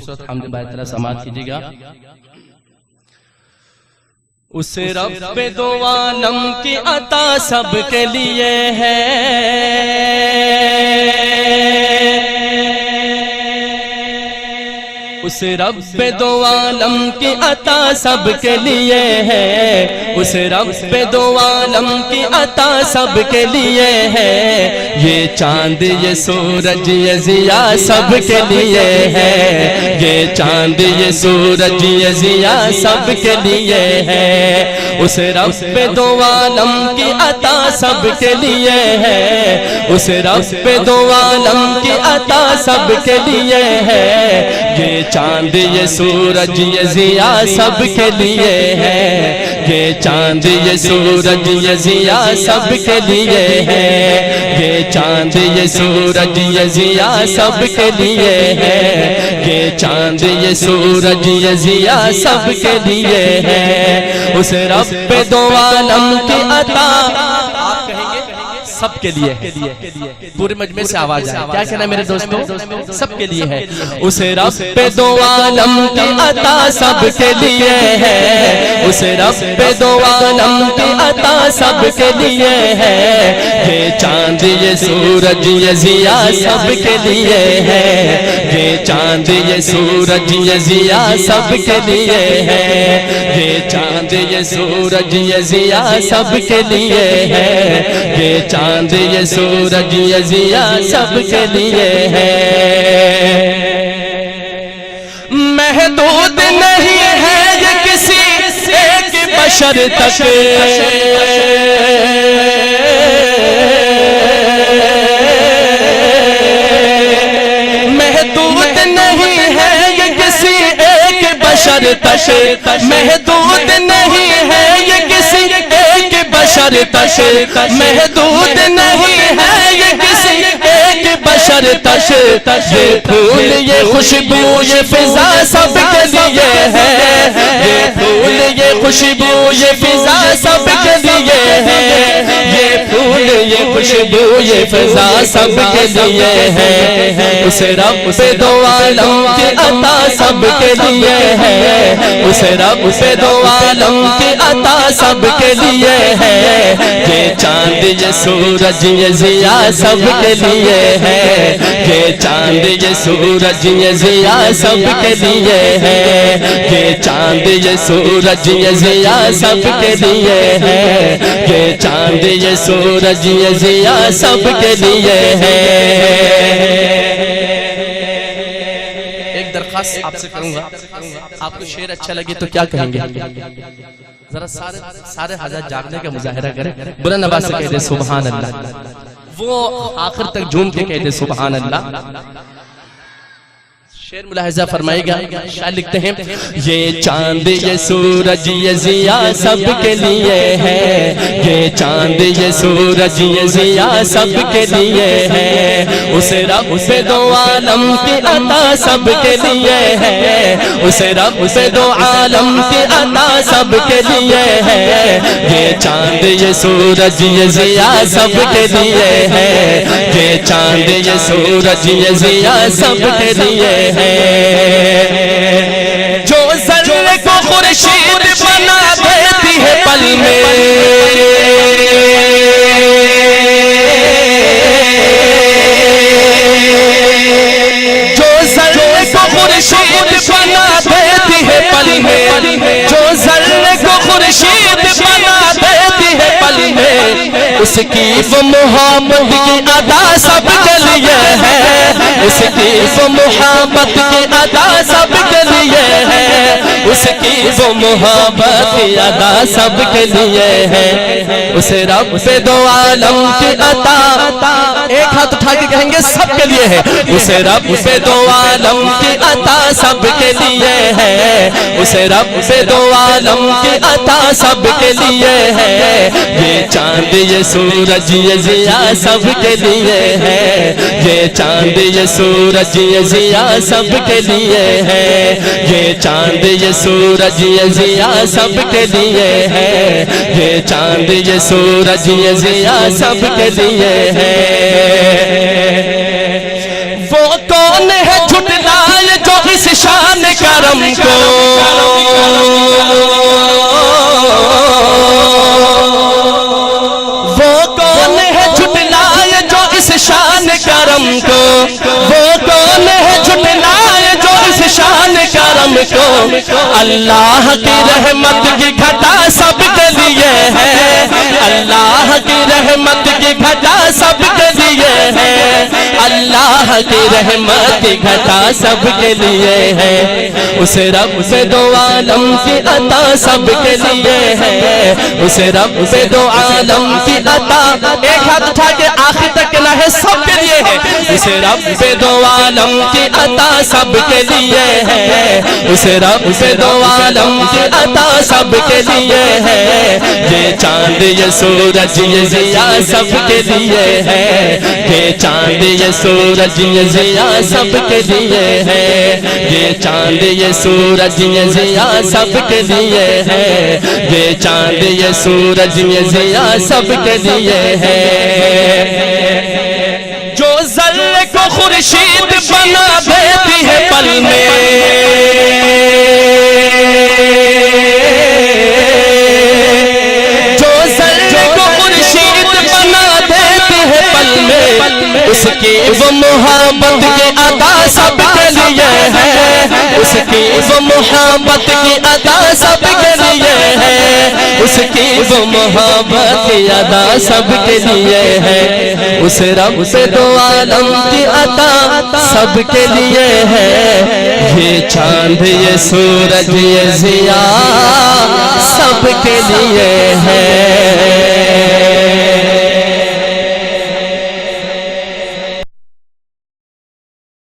خوبصورت حمد باید طرح سماعت کیجئے گا۔ اس رب دو عالم کی عطا سب کے لیے ہے، اس رب دو عالم کی عطا سب کے لیے ہے، اس رب دو عالم کی عطا سب کے لیے ہے، یہ چاند یہ سورج یہ ضیا سب کے لیے ہے، یہ چاند یہ سورج یہ ضیا سب کے لیے ہے، اس رب دو عالم کی عطا سب کے لیے ہے، اس رب دو عالم کی عطا سب کے لیے ہے، یہ چاند یہ سورج یہ ضیا سب کے لیے ہے، یہ چاند یہ سورج یہ ضیا سب کے لیے ہے، یہ چاند یہ سورج یہ ضیا سب کے لیے ہے، یہ چاند یہ سورج یہ ضیا سب کے لیے ہے، اس رب دو عالم کی عطا آپ کہیں گے سب کے لیے، پورے مجمع سے آواز آئے، کیا کہنا ہے میرے دوستوں؟ سب کے لیے ہے، اس رب دو عالم کی عطا سب کے لیے ہے، اس رب دو عالم کی عطا سب کے لیے ہے، یہ چاند یہ سورج یہ ضیا سب کے لیے ہے، یہ چاند یہ سورج یہ ضیا سب کے لیے ہے، یہ چاند یہ سورج یہ ضیا سب کے لیے ہے، یہ چاند یہ سورج یہ ضیا سب کے لیے ہے، محدود نہیں ہے یہ کسی ایک بشر تک، محدود نہیں ہے یہ کسی ایک بشر تک، محدود نہیں ہے یہ کسی ایک بشر تک، محدود نہیں ہے یہ کسی ایک بشر تک، یہ پھول یہ خوشبو یہ فضا سب کے لیے ہے، یہ پھول یہ خوشبو یہ فضا سب کے لیے ہے، یہ پھول یہ خوشبو یہ فضا سب کے لیے ہے، اس رب دو عالم کی عطا سب کے لیے ہے، اس رب دو عالم کی عطا سب کے لیے ہے، یہ چاند یہ سورج یہ ضیا سب کے لیے ہے، یہ چاند یہ سورج یہ ضیا سب کے لیے ہے، یہ چاند یہ سورج یہ ضیا سب کے لیے ہے، یہ چاند یہ سورج یہ ضیا سب کے لیے ہے۔ ایک درخواست آپ سے کروں گا، آپ کو شعر اچھا لگے تو کیا کہیں گے؟ ذرا سارے حضرات جاگنے کا مظاہرہ کریں، بلند آواز سے کہہ دے سبحان اللہ، وہ آخر تک جھوم کے کہہ دے سبحان اللہ۔ شعر ملاحظہ فرمائے گا، شاعر لکھتے ہیں، یہ چاند یہ سورج یہ ضیا سب کے لیے ہے، یہ چاند یہ سورج یہ ضیا سب کے لیے ہے، اس رب دو عالم کی عطا سب کے لیے ہے، اس رب دو عالم کی عطا سب کے لیے ہے، یہ چاند یہ سورج یہ ضیا سب کے لیے ہے، یہ چاند یہ سورج یہ ضیا سب کے لیے ہے، جو ذرے کو خورشید بنا دیتی ہے پل میں، جو ذرے کو خورشید بنا دیتی ہے پل میں، جو ذرے کو خورشید بنا دیتی ہے پل میں، اس کی وہ محبت کی ادا سب کے لیے ہے، اس کی وہ محبت کی ادا سب کے لیے ہے، اس کی وہ محبت کی ادا سب کے لیے ہے، اس رب دو عالم کی عطا، ایک ہاتھ اٹھا کے کہیں گے سب کے لیے ہے، اس رب دو عالم کی عطا سب کے لیے ہے، اس رب دو عالم کی عطا سب کے لیے ہے، یہ چاند یہ سورج یہ ضیا سب کے لیے ہے، یہ چاند یہ سورج یہ ضیا سب کے لیے ہے، یہ چاند یہ سورج یہ ضیا سب کے لیے ہے، یہ چاند یہ سورج یہ ضیا سب کے لیے ہے، وہ کون ہے جھٹلائے جو اس شان کرم کو وہ کون ہے جھٹلائے جو اس شان کرم کو وہ کون ہے جھٹلائے جو اس شان کرم کو اللہ کی رحمت کی گھٹا سب کے لیے ہے اللہ کی رحمت کی گھٹا سب کے لیے ہے اللہ کی رحمت کی گھٹا سب کے لیے ہے اس رب سے دو عالم کی عطا سب کے لیے ہے اس رب سے دو عالم کی عطا ایک ہاتھ اٹھا کے آخر تک کہنا ہے سب کے لیے ہے اس رب سے دو عالم کی عطا سب کے لیے ہے اس رب سے دو عالم کی عطا سب کے لیے ہے یہ چاند یہ سورج یہ ضیا سب کے لیے ہے یہ چاند یہ سورج یہ ضیا سب کے لیے ہے یہ چاند یہ سورج یہ ضیا سب کے لیے ہے یہ چاند یہ سورج یہ ضیا سب کے لیے ہے جو ذرے کو خورشید بنا دیتی ہے پل میں جو ذرے کو خورشید بنا دیتی ہے پل میں اس کی وہ محبت کی ادا سب کے لیے ہے اس کی وہ محبت کی ادا سب کے لیے ہے اس کی وہ محبت کی ادا سب کے لیے ہے اس رب سے دو عالم کی عطا سب کے لیے ہے یہ چاند یہ سورج یہ ضیا سب کے لیے ہے